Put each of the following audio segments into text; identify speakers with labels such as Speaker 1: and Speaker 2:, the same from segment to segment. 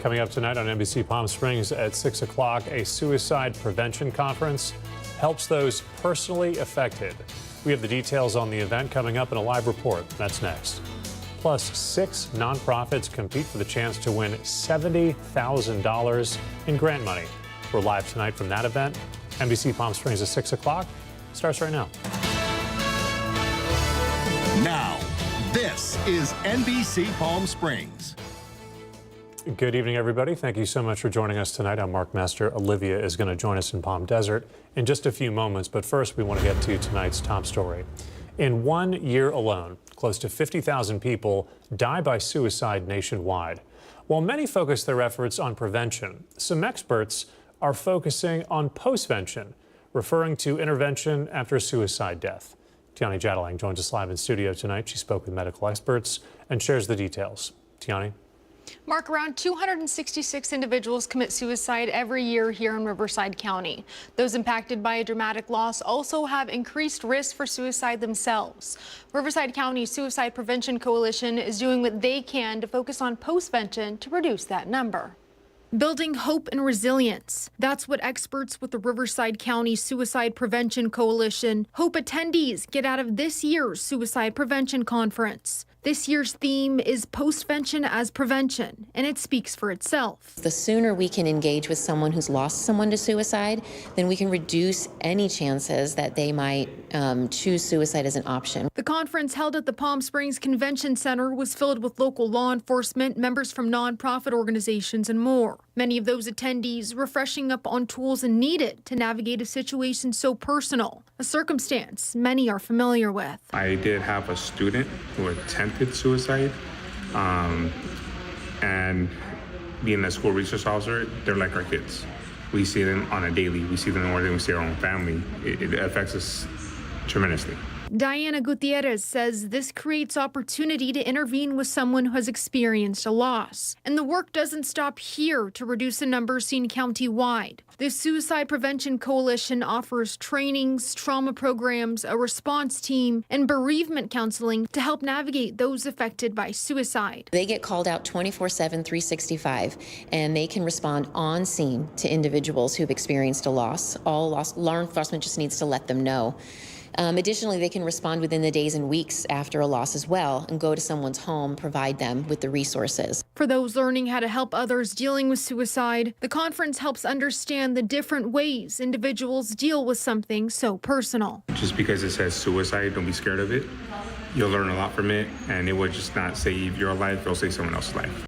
Speaker 1: Coming up tonight on NBC Palm Springs at 6 o'clock, a suicide prevention conference helps those personally affected. We have the details on the event coming up in a live report. That's next. Plus, 6 nonprofits compete for the chance to win $70,000 in grant money. We're live tonight from that event. NBC Palm Springs at 6 o'clock. Starts right now.
Speaker 2: Now, this is NBC Palm Springs.
Speaker 1: Good evening, everybody. Thank you so much for joining us tonight. I'm Mark Master. Olivia is going to join us in Palm Desert in just a few moments. But first, we want to get to tonight's top story. In 1 year alone, close to 50,000 people die by suicide nationwide. While many focus their efforts on prevention, some experts are focusing on postvention, referring to intervention after a suicide death. Tiani Jadalang joins us live in studio tonight. She spoke with medical experts and shares the details. Tiani?
Speaker 3: Mark, around 266 individuals commit suicide every year here in Riverside County. Those impacted by a dramatic loss also have increased risk for suicide themselves. Riverside County Suicide Prevention Coalition is doing what they can to focus on postvention to reduce that number. Building hope and resilience. That's what experts with the Riverside County Suicide Prevention Coalition hope attendees get out of this year's Suicide Prevention Conference. This year's theme is postvention as prevention, and it speaks for itself.
Speaker 4: The sooner we can engage with someone who's lost someone to suicide, then we can reduce any chances that they might choose suicide as an option.
Speaker 3: The conference held at the Palm Springs Convention Center was filled with local law enforcement, members from nonprofit organizations, and more. Many of those attendees refreshing up on tools needed to navigate a situation so personal, a circumstance many are familiar with.
Speaker 5: I did have a student who attempted suicide, and being a school resource officer, they're like our kids. We see them on a daily. We see them more than we see our own family. It affects us tremendously.
Speaker 3: Diana Gutierrez says this creates opportunity to intervene with someone who has experienced a loss. And the work doesn't stop here to reduce the numbers seen countywide. The Suicide Prevention Coalition offers trainings, trauma programs, a response team, and bereavement counseling to help navigate those affected by suicide.
Speaker 4: They get called out 24/7, 365, and they can respond on scene to individuals who've experienced a loss. Law enforcement just needs to let them know. Additionally, they can respond within the days and weeks after a loss as well and go to someone's home, provide them with the resources.
Speaker 3: For those learning how to help others dealing with suicide, the conference helps understand the different ways individuals deal with something so personal.
Speaker 5: Just because it says suicide, don't be scared of it. You'll learn a lot from it, and it will just not save your life, it'll save someone else's life.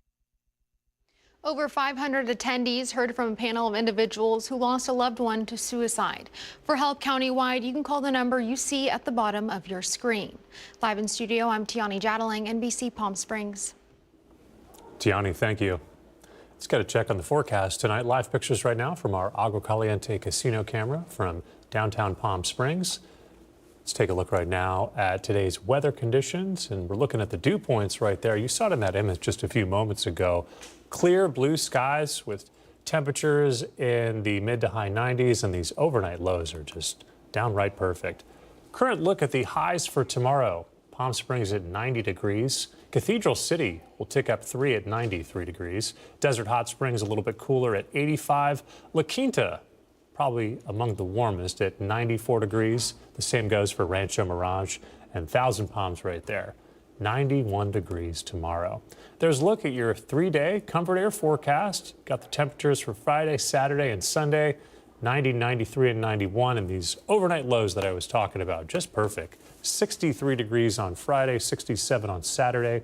Speaker 3: Over 500 attendees heard from a panel of individuals who lost a loved one to suicide. For help countywide, you can call the number you see at the bottom of your screen. Live in studio, I'm Tiani Jadalang, NBC Palm Springs.
Speaker 1: Tiani, thank you. Let's get a check on the forecast tonight. Live pictures right now from our Agua Caliente casino camera from downtown Palm Springs. Let's take a look right now at today's weather conditions, and we're looking at the dew points right there. You saw it in that image just a few moments ago. Clear blue skies with temperatures in the mid to high 90s, and these overnight lows are just downright perfect. Current look at the highs for tomorrow. Palm Springs at 90 degrees. Cathedral City will tick up 3 at 93 degrees. Desert Hot Springs a little bit cooler at 85. La Quinta probably among the warmest at 94 degrees. The same goes for Rancho Mirage and Thousand Palms right there. 91 degrees tomorrow. There's a look at your 3-day Comfort Air forecast. Got the temperatures for Friday, Saturday, and Sunday. 90, 93, and 91, and these overnight lows that I was talking about, just perfect. 63 degrees on Friday, 67 on Saturday,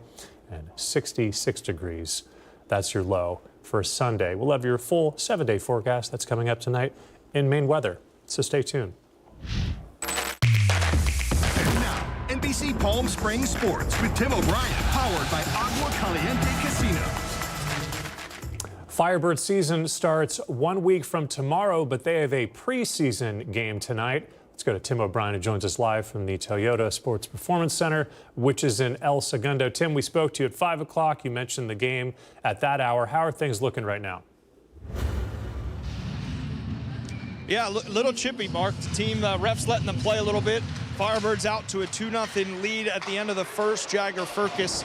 Speaker 1: and 66 degrees. That's your low for Sunday. We'll have your full 7-day forecast that's coming up tonight in Maine weather, so stay tuned.
Speaker 2: NBC Palm Springs Sports with Tim O'Brien, powered by Agua Caliente Casino.
Speaker 1: Firebird season starts 1 week from tomorrow, but they have a preseason game tonight. Let's go to Tim O'Brien, who joins us live from the Toyota Sports Performance Center, which is in El Segundo. Tim, we spoke to you at 5 o'clock. You mentioned the game at that hour. How are things looking right now?
Speaker 6: Yeah, a little chippy, Mark. The team refs letting them play a little bit. Firebirds out to a 2-0 lead at the end of the first. Jagger Furcus,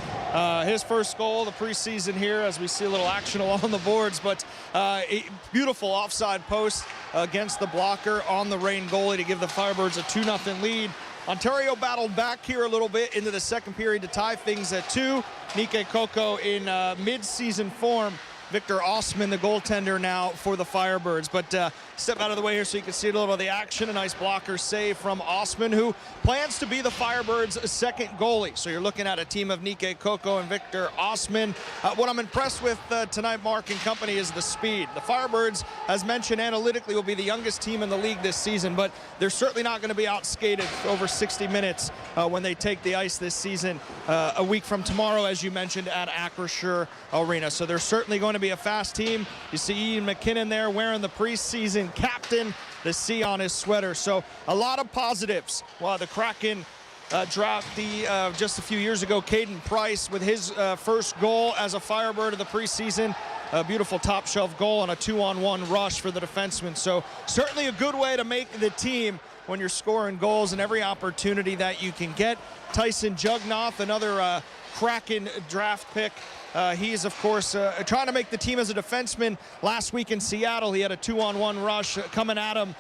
Speaker 6: his first goal of the preseason here, as we see a little action along the boards, but a beautiful offside post against the blocker on the Reign goalie to give the Firebirds a 2-0 lead. Ontario battled back here a little bit into the second period to tie things at 2. Nike Coco in mid-season form. Victor Osman, the goaltender now for the Firebirds. But step out of the way here so you can see a little of the action. A nice blocker save from Osman, who plans to be the Firebirds' second goalie. So you're looking at a team of Nike Coco and Victor Osman. What I'm impressed with tonight, Mark and company, is the speed. The Firebirds, as mentioned analytically, will be the youngest team in the league this season, but they're certainly not going to be outskated for over 60 minutes when they take the ice this season, a week from tomorrow, as you mentioned, at Acrisure Arena. So they're certainly going to be a fast team. You see Ian McKinnon there wearing the preseason captain, the C on his sweater. So a lot of positives. Well, the Kraken draftee just a few years ago, Caden Price, with his first goal as a Firebird of the preseason. A beautiful top shelf goal on a 2-on-1 rush for the defenseman. So certainly a good way to make the team when you're scoring goals in every opportunity that you can get. Tyson Jugnoff, another Kraken draft pick. He's, of course, trying to make the team as a defenseman. Last week in Seattle, he had a 2-on-1 rush coming at him.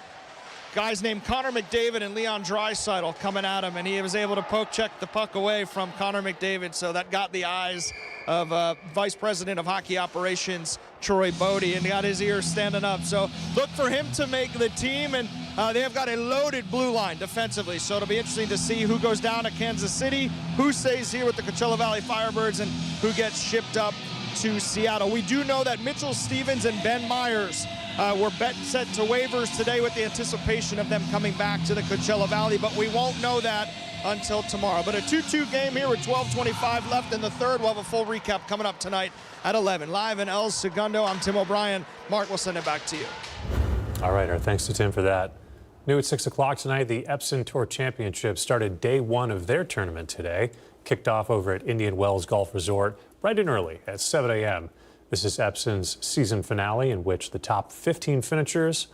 Speaker 6: Guys named Connor McDavid and Leon Draisaitl coming at him, and he was able to check the puck away from Connor McDavid, so that got the eyes of Vice President of Hockey Operations Troy Bodie, and got his ears standing up. So look for him to make the team, and they have got a loaded blue line defensively, so it'll be interesting to see who goes down to Kansas City, who stays here with the Coachella Valley Firebirds, and who gets shipped up to Seattle. We do know that Mitchell Stevens and Ben Myers were set to waivers today with the anticipation of them coming back to the Coachella Valley, but we won't know that until tomorrow. But a 2-2 game here with 12:25 left in the third. We'll have a full recap coming up tonight at 11. Live in El Segundo, I'm Tim O'Brien. Mark, we'll send it back to you.
Speaker 1: All right, our thanks to Tim for that. New at 6 o'clock tonight, the Epson Tour Championship started day one of their tournament today. Kicked off over at Indian Wells Golf Resort bright and early at 7 a.m. This is Epson's season finale, in which the top 15 finishers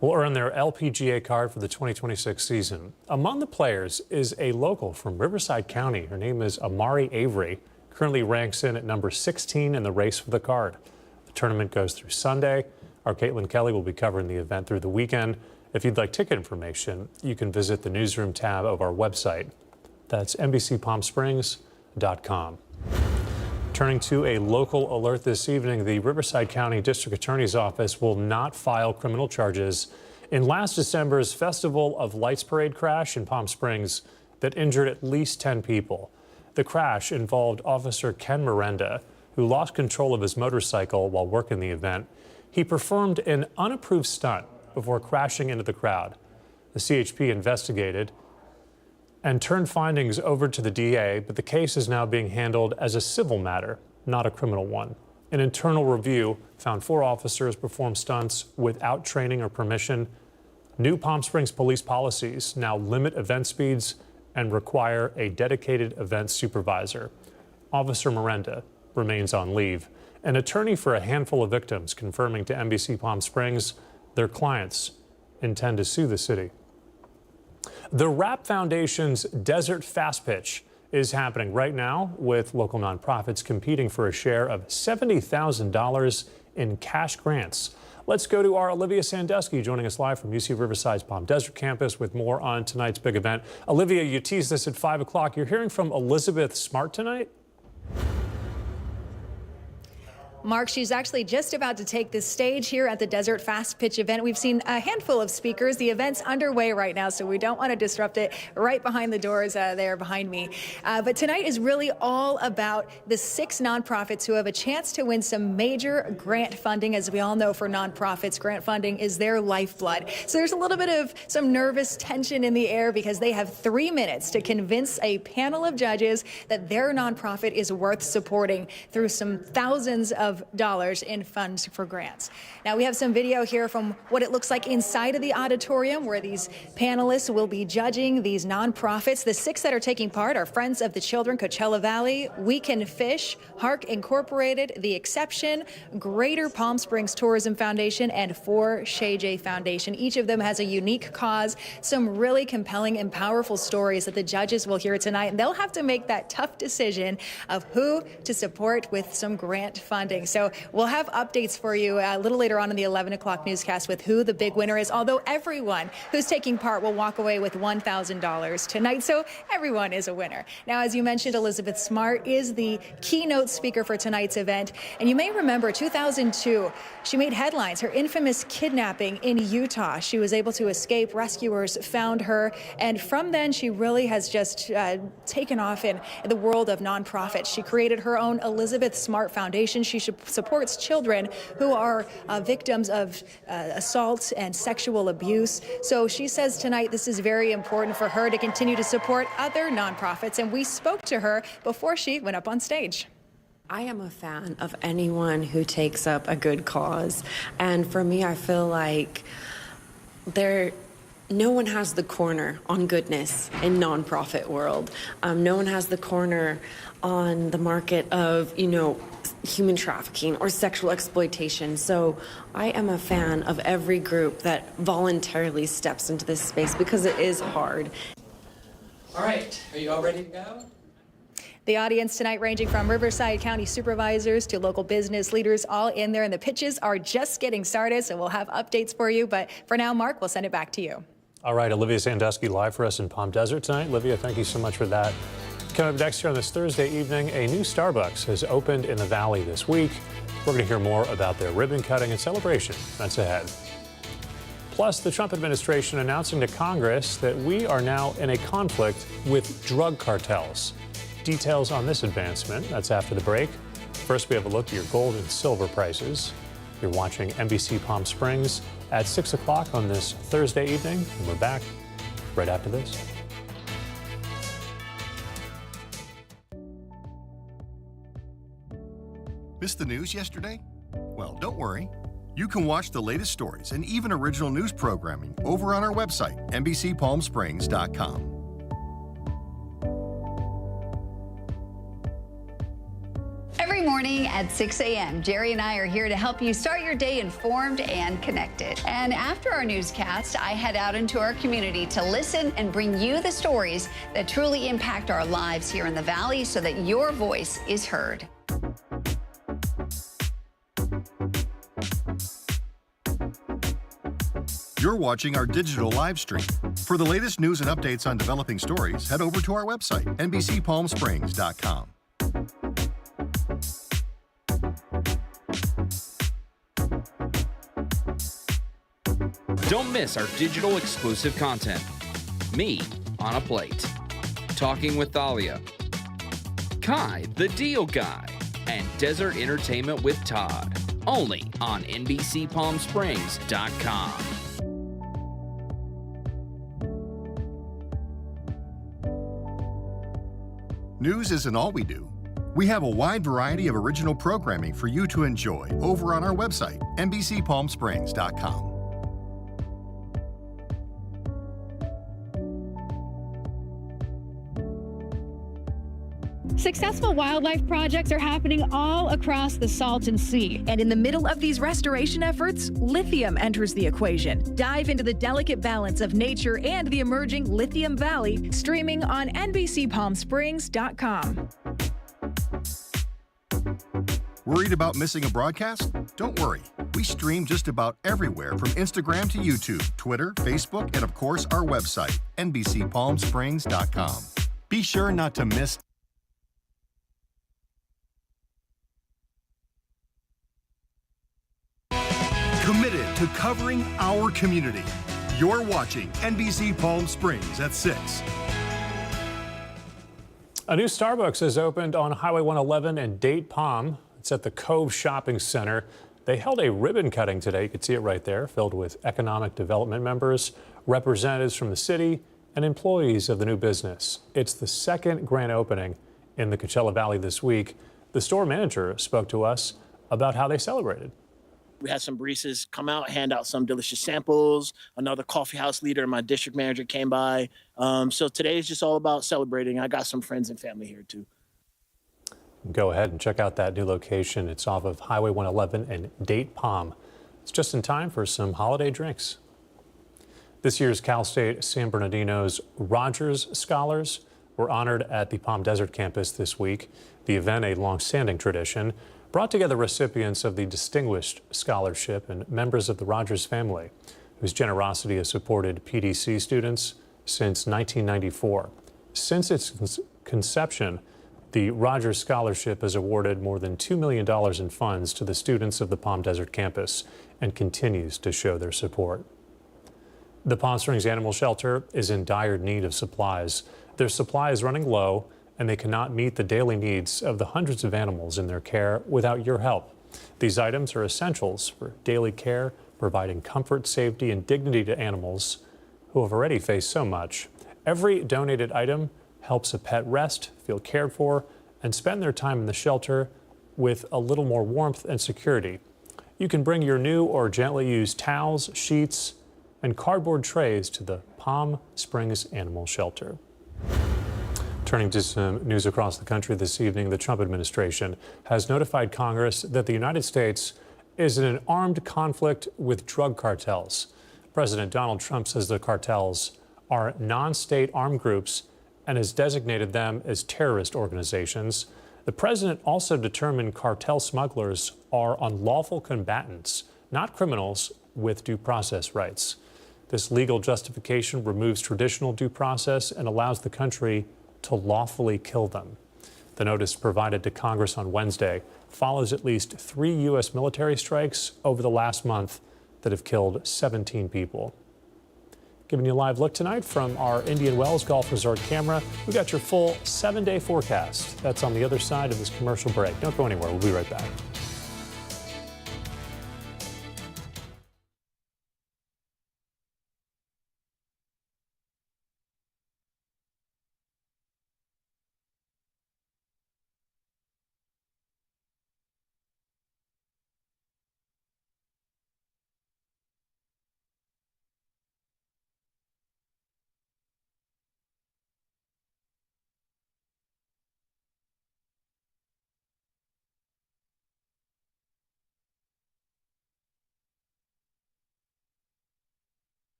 Speaker 1: will earn their LPGA card for the 2026 season. Among the players is a local from Riverside County. Her name is Amari Avery. Currently ranks in at number 16 in the race for the card. The tournament goes through Sunday. Our Caitlin Kelly will be covering the event through the weekend. If you'd like ticket information, you can visit the newsroom tab of our website. That's NBCPalmSprings.com. Turning to a local alert this evening, the Riverside County District Attorney's Office will not file criminal charges in last December's Festival of Lights Parade crash in Palm Springs that injured at least 10 people. The crash involved Officer Ken Miranda, who lost control of his motorcycle while working the event. He performed an unapproved stunt before crashing into the crowd. The CHP investigated and turned findings over to the DA, but the case is now being handled as a civil matter, not a criminal one. An internal review found 4 officers performed stunts without training or permission. New Palm Springs police policies now limit event speeds and require a dedicated event supervisor. Officer Miranda remains on leave. An attorney for a handful of victims confirming to NBC Palm Springs their clients intend to sue the city. The Wrap Foundation's Desert Fast Pitch is happening right now, with local nonprofits competing for a share of $70,000 in cash grants. Let's go to our Olivia Sandusky, joining us live from UC Riverside's Palm Desert campus with more on tonight's big event. Olivia, you teased this at 5 o'clock. You're hearing from Elizabeth Smart tonight?
Speaker 7: Mark, she's actually just about to take the stage here at the Desert Fast Pitch event. We've seen a handful of speakers. The event's underway right now, so we don't want to disrupt it. Right behind the doors there behind me. But tonight is really all about the 6 nonprofits who have a chance to win some major grant funding. As we all know, for nonprofits, grant funding is their lifeblood. So there's a little bit of some nervous tension in the air because they have 3 minutes to convince a panel of judges that their nonprofit is worth supporting through some thousands of of dollars in funds for grants. Now we have some video here from what it looks like inside of the auditorium where these panelists will be judging these nonprofits. The 6 that are taking part are Friends of the Children, Coachella Valley, We Can Fish, Hark Incorporated, The Exception, Greater Palm Springs Tourism Foundation, and For Shay J Foundation. Each of them has a unique cause, some really compelling and powerful stories that the judges will hear tonight. And they'll have to make that tough decision of who to support with some grant funding. So we'll have updates for you a little later on in the 11 o'clock newscast with who the big winner is, although everyone who's taking part will walk away with $1,000 tonight. So everyone is a winner. Now, as you mentioned, Elizabeth Smart is the keynote speaker for tonight's event. And you may remember 2002, she made headlines, her infamous kidnapping in Utah. She was able to escape. Rescuers found her. And from then, she really has just taken off in the world of nonprofits. She created her own Elizabeth Smart Foundation. She supports children who are victims of assault and sexual abuse. So she says tonight this is very important for her to continue to support other nonprofits. And we spoke to her before she went up on stage.
Speaker 8: I am a fan of anyone who takes up a good cause. And for me, I feel like no one has the corner on goodness in nonprofit world. No one has the corner on the market of, human trafficking or sexual exploitation. So I am a fan of every group that voluntarily steps into this space because it is hard.
Speaker 9: All right, are you all ready to go?
Speaker 7: The audience tonight ranging from Riverside County supervisors to local business leaders, all in there, and the pitches are just getting started, so we'll have updates for you. But for now, Mark, we'll send it back to you.
Speaker 1: All right, Olivia Sandusky live for us in Palm Desert tonight. Olivia, thank you so much for that. Coming up next here on this Thursday evening, a new Starbucks has opened in the Valley this week. We're going to hear more about their ribbon cutting and celebration. That's ahead. Plus, the Trump administration announcing to Congress that we are now in a conflict with drug cartels. Details on this advancement, that's after the break. First, we have a look at your gold and silver prices. You're watching NBC Palm Springs at 6 o'clock on this Thursday evening, and we're back right after this.
Speaker 2: Missed the news yesterday? Well, don't worry. You can watch the latest stories and even original news programming over on our website, NBCPalmSprings.com.
Speaker 10: Every morning at 6 a.m., Jerry and I are here to help you start your day informed and connected. And after our newscast, I head out into our community to listen and bring you the stories that truly impact our lives here in the Valley so that your voice is heard.
Speaker 2: You're watching our digital live stream. For the latest news and updates on developing stories, head over to our website, NBCPalmSprings.com.
Speaker 11: Don't miss our digital exclusive content. Me on a Plate, Talking with Thalia, Kai the Deal Guy, and Desert Entertainment with Todd. Only on NBCPalmSprings.com.
Speaker 2: News isn't all we do. We have a wide variety of original programming for you to enjoy over on our website, NBCPalmSprings.com.
Speaker 12: Successful wildlife projects are happening all across the Salton Sea. And in the middle of these restoration efforts, lithium enters the equation. Dive into the delicate balance of nature and the emerging Lithium Valley, streaming on NBCPalmSprings.com.
Speaker 2: Worried about missing a broadcast? Don't worry. We stream just about everywhere from Instagram to YouTube, Twitter, Facebook, and of course our website, NBCPalmSprings.com. Be sure not to miss committed to covering our community. You're watching NBC Palm Springs at 6.
Speaker 1: A new Starbucks has opened on Highway 111 in Date Palm. It's at the Cove Shopping Center. They held a ribbon cutting today. You can see it right there, filled with economic development members, representatives from the city, and employees of the new business. It's the second grand opening in the Coachella Valley this week. The store manager spoke to us about how they celebrated.
Speaker 13: We had some baristas come out, hand out some delicious samples. Another coffee house leader, my district manager, came by. So today is just all about celebrating. I got some friends and family here too.
Speaker 1: Go ahead and check out that new location. It's off of Highway 111 and Date Palm. It's just in time for some holiday drinks. This year's Cal State San Bernardino's Rogers Scholars were honored at the Palm Desert campus this week. The event, a long-standing tradition, brought together recipients of the Distinguished Scholarship and members of the Rogers family, whose generosity has supported PDC students since 1994. Since its conception, the Rogers Scholarship has awarded more than $2 million in funds to the students of the Palm Desert campus and continues to show their support. The Palm Springs Animal Shelter is in dire need of supplies. Their supply is running low, and they cannot meet the daily needs of the hundreds of animals in their care without your help. These items are essentials for daily care, providing comfort, safety, and dignity to animals who have already faced so much. Every donated item helps a pet rest, feel cared for, and spend their time in the shelter with a little more warmth and security. You can bring your new or gently used towels, sheets, and cardboard trays to the Palm Springs Animal Shelter. Turning to some news across the country this evening, the Trump administration has notified Congress that the United States is in an armed conflict with drug cartels. President Donald Trump says the cartels are non-state armed groups and has designated them as terrorist organizations. The president also determined cartel smugglers are unlawful combatants, not criminals with due process rights. This legal justification removes traditional due process and allows the country to lawfully kill them. The notice provided to Congress on Wednesday follows at least 3 U.S. military strikes over the last month that have killed 17 people. Giving you a live look tonight from our Indian Wells Golf Resort camera. We got your full 7-day forecast. That's on the other side of this commercial break. Don't go anywhere. We'll be right back.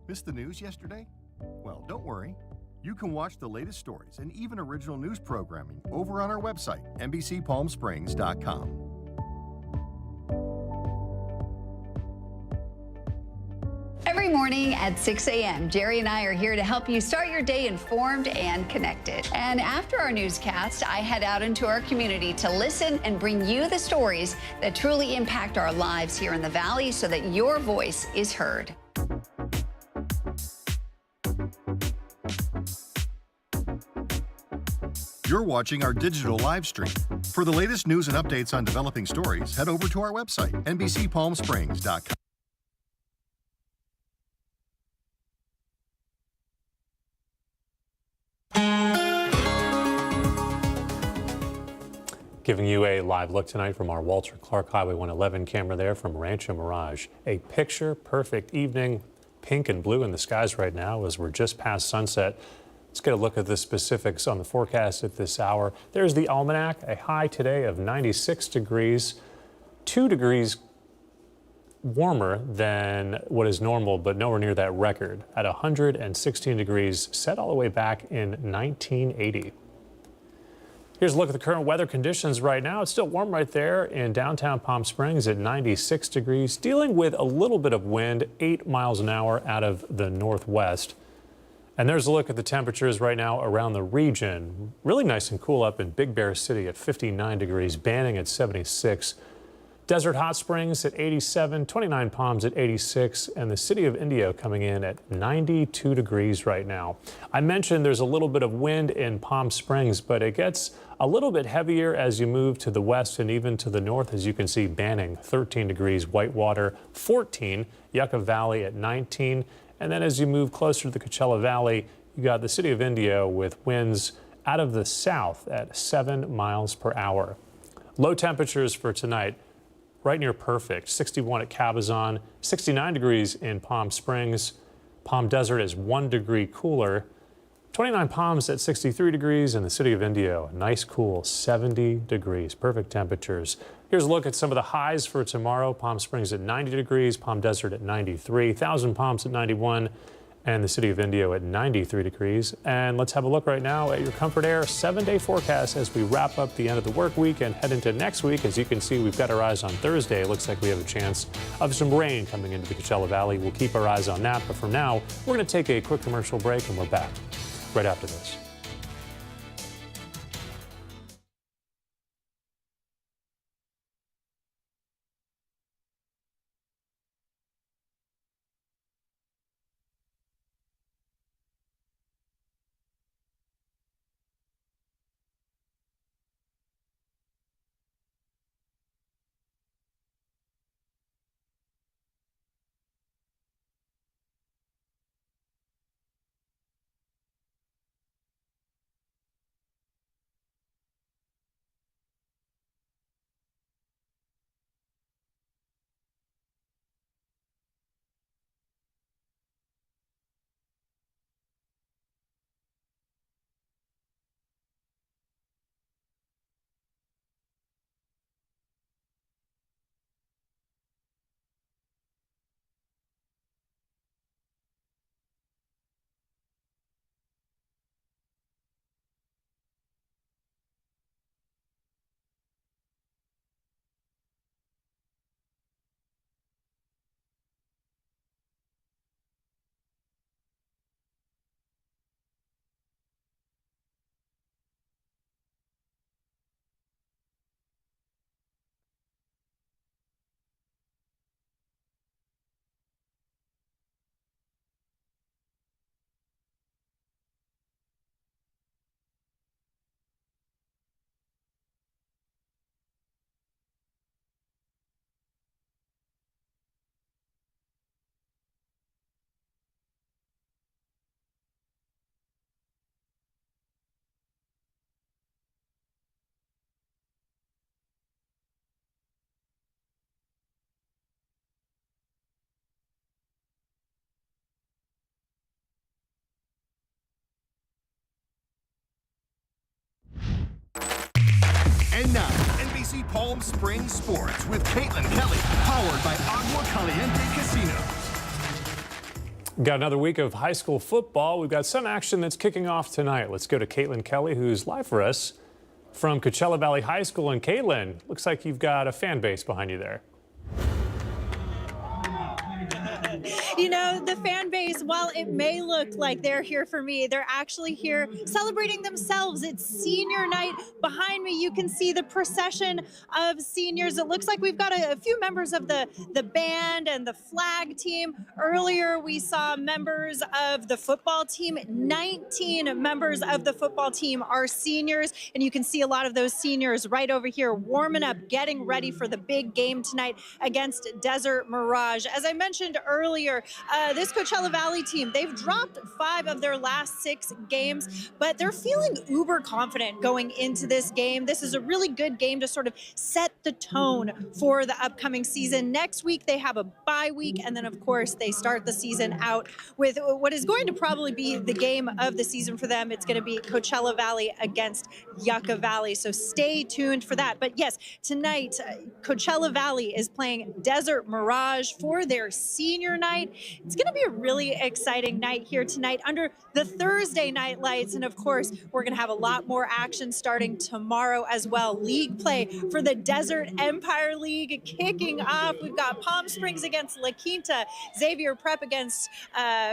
Speaker 2: Missed the news yesterday? Well, don't worry. You can watch the latest stories and even original news programming over on our website, NBCPalmSprings.com.
Speaker 10: Every morning at 6 a.m., Jerry and I are here to help you start your day informed and connected. And after our newscast, I head out into our community to listen and bring you the stories that truly impact our lives here in the Valley so that your voice is heard.
Speaker 2: You're watching our digital live stream. For the latest news and updates on developing stories, head over to our website, NBCPalmSprings.com.
Speaker 1: Giving you a live look tonight from our Walter Clark Highway 111 camera there from Rancho Mirage. A picture-perfect evening, pink and blue in the skies right now as we're just past sunset. Let's get a look at the specifics on the forecast at this hour. There's the almanac, a high today of 96 degrees, 2 degrees warmer than what is normal, but nowhere near that record at 116 degrees, set all the way back in 1980. Here's a look at the current weather conditions right now. It's still warm right there in downtown Palm Springs at 96 degrees, dealing with a little bit of wind, 8 miles an hour out of the northwest. And there's a look at the temperatures right now around the region. Really nice and cool up in Big Bear City at 59 degrees, Banning at 76. Desert Hot Springs at 87, 29 Palms at 86, and the city of Indio coming in at 92 degrees right now. I mentioned there's a little bit of wind in Palm Springs, but it gets a little bit heavier as you move to the west and even to the north. As you can see, Banning 13 degrees, Whitewater 14, Yucca Valley at 19, and then as you move closer to the Coachella Valley, you got the city of Indio with winds out of the south at 7 miles per hour. Low temperatures for tonight. Right near perfect, 61 at Cabazon, 69 degrees in Palm Springs. Palm Desert is 1 degree cooler. 29 Palms at 63 degrees, and the city of Indio, a nice cool 70 degrees. Perfect temperatures. Here's a look at some of the highs for tomorrow. Palm Springs at 90 degrees, Palm Desert at 93, Thousand Palms at 91, and the city of Indio at 93 degrees. And let's have a look right now at your Comfort Air 7-day forecast as we wrap up the end of the work week and head into next week. As you can see, we've got our eyes on Thursday. It looks like we have a chance of some rain coming into the Coachella Valley. We'll keep our eyes on that. But for now, we're going to take a quick commercial break, and we're back right after this.
Speaker 2: And now, NBC Palm Springs Sports with Caitlin Kelly, powered by Agua Caliente Casino.
Speaker 1: Got another week of high school football. We've got some action that's kicking off tonight. Let's go to Caitlin Kelly, who's live for us from Coachella Valley High School. And Caitlin, looks like you've got a fan base behind you there.
Speaker 14: You know, the fan base, while it may look like they're here for me, they're actually here celebrating themselves. It's senior night. Behind me, you can see the procession of seniors. It looks like we've got a few members of the band and the flag team. Earlier, we saw members of the football team. 19 members of the football team are seniors, and you can see a lot of those seniors right over here warming up, getting ready for the big game tonight against Desert Mirage. As I mentioned earlier, this Coachella Valley team, they've dropped 5 of their last 6 games, but they're feeling uber confident going into this game. This is a really good game to sort of set the tone for the upcoming season. Next week, they have a bye week, and then, of course, they start the season out with what is going to probably be the game of the season for them. It's going to be Coachella Valley against Yucca Valley, so stay tuned for that. But yes, tonight, Coachella Valley is playing Desert Mirage for their senior night. It's going to be a really exciting night here tonight under the Thursday night lights. And of course, we're going to have a lot more action starting tomorrow as well. League play for the Desert Empire League kicking off. We've got Palm Springs against La Quinta, Xavier Prep against,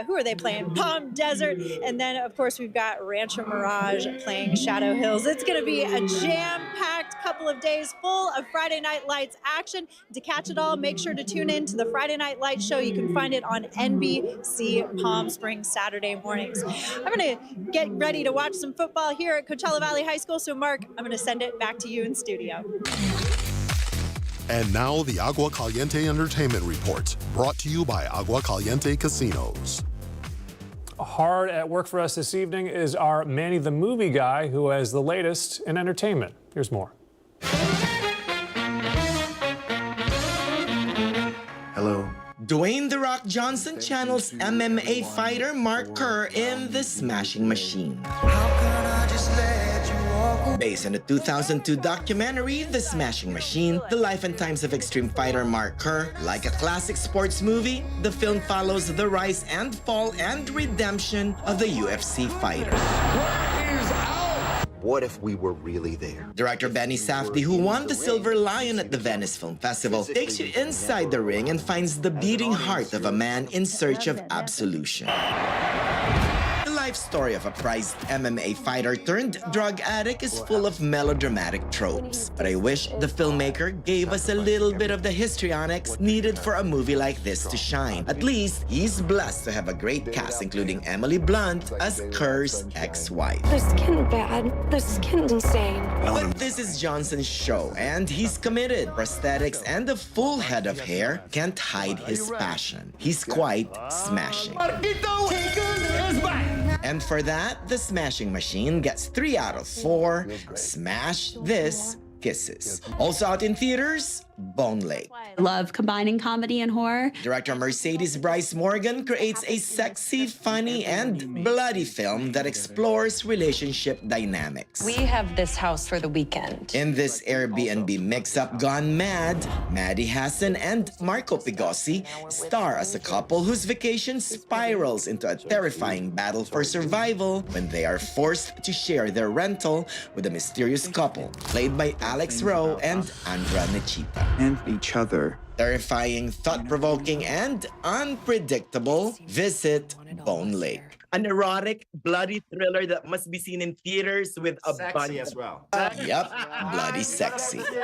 Speaker 14: who are they playing? Palm Desert. And then, of course, we've got Rancho Mirage playing Shadow Hills. It's going to be a jam-packed couple of days full of Friday Night Lights action. To catch it all, make sure to tune in to the Friday Night Lights show. You can find it on NBC Palm Springs Saturday mornings. I'm going to get ready to watch some football here at Coachella Valley High School. So, Mark, I'm going to send it back to you in studio.
Speaker 2: And now the Agua Caliente Entertainment Report, brought to you by Agua Caliente Casinos.
Speaker 1: Hard at work for us this evening is our Manny the Movie Guy, who has the latest in entertainment. Here's more.
Speaker 15: Hello. Dwayne "The Rock" Johnson channels MMA fighter Mark Kerr in The Smashing Machine. Based on the 2002 documentary, The Smashing Machine, the life and times of extreme fighter Mark Kerr. Like a classic sports movie, the film follows the rise and fall and redemption of the UFC fighter.
Speaker 16: What if we were really there?
Speaker 15: Director Benny Safdie, who won the Silver Lion at the Venice Film Festival, takes you inside the ring and finds the beating heart of a man in search of absolution. The life story of a prized MMA fighter turned drug addict is full of melodramatic tropes. But I wish the filmmaker gave us a little bit of the histrionics needed for a movie like this to shine. At least, he's blessed to have a great cast, including Emily Blunt as Kerr's ex-wife.
Speaker 17: The skin bad. The skin's insane.
Speaker 15: But this is Johnson's show, and he's committed. Prosthetics and a full head of hair can't hide his passion. He's quite smashing. And for that, The Smashing Machine gets 3 out of 4. Smash this kisses. Also out in theaters, Bone Lake.
Speaker 18: Love combining comedy and horror.
Speaker 15: Director Mercedes Bryce Morgan creates a sexy, funny, and bloody film that explores relationship dynamics.
Speaker 18: We have this house for the weekend.
Speaker 15: In this Airbnb mix-up gone mad, Maddie Hassan and Marco Pigossi star as a couple whose vacation spirals into a terrifying battle for survival when they are forced to share their rental with a mysterious couple, played by Alex Rowe and Andra Nechita.
Speaker 16: And each other.
Speaker 15: Terrifying, thought-provoking, and unpredictable, visit Bone Lake. An erotic, bloody thriller that must be seen in theaters with a bunch as well. Yep, bloody sexy. And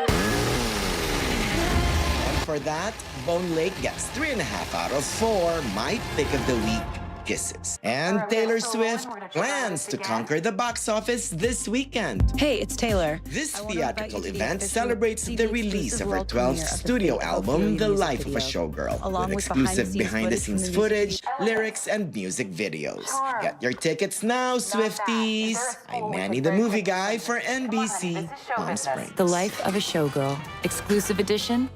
Speaker 15: for that, Bone Lake gets 3.5 out of 4, my pick of the week. Kisses. And Taylor Swift plans to conquer the box office this weekend.
Speaker 18: Hey, it's Taylor.
Speaker 15: This theatrical event celebrates the release of her 12th studio album, The Life of a Showgirl, with exclusive behind-the-scenes footage, lyrics, and music videos. Get your tickets now, Swifties! I'm Manny the Movie Guy for NBC Palm Springs.
Speaker 18: The Life of a Showgirl. Exclusive edition.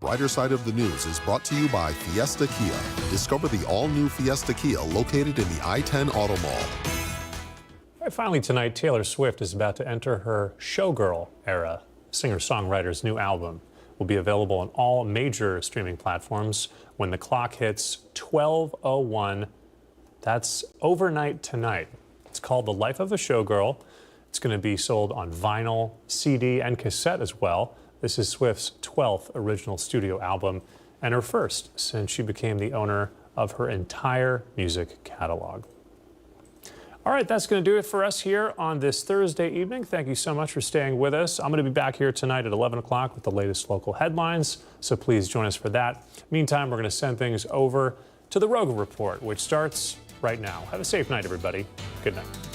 Speaker 19: Brighter Side of the News is brought to you by Fiesta Kia. Discover the all-new Fiesta Kia located in the I-10 Auto Mall.
Speaker 1: All right, finally tonight, Taylor Swift is about to enter her showgirl era. Singer-songwriter's new album will be available on all major streaming platforms when the clock hits 12:01. That's overnight tonight. It's called The Life of a Showgirl. It's going to be sold on vinyl, CD, and cassette as well. This is Swift's 12th original studio album and her first since she became the owner of her entire music catalog. All right, that's going to do it for us here on this Thursday evening. Thank you so much for staying with us. I'm going to be back here tonight at 11 o'clock with the latest local headlines, so please join us for that. Meantime, we're going to send things over to the Rogan Report, which starts right now. Have a safe night, everybody. Good night.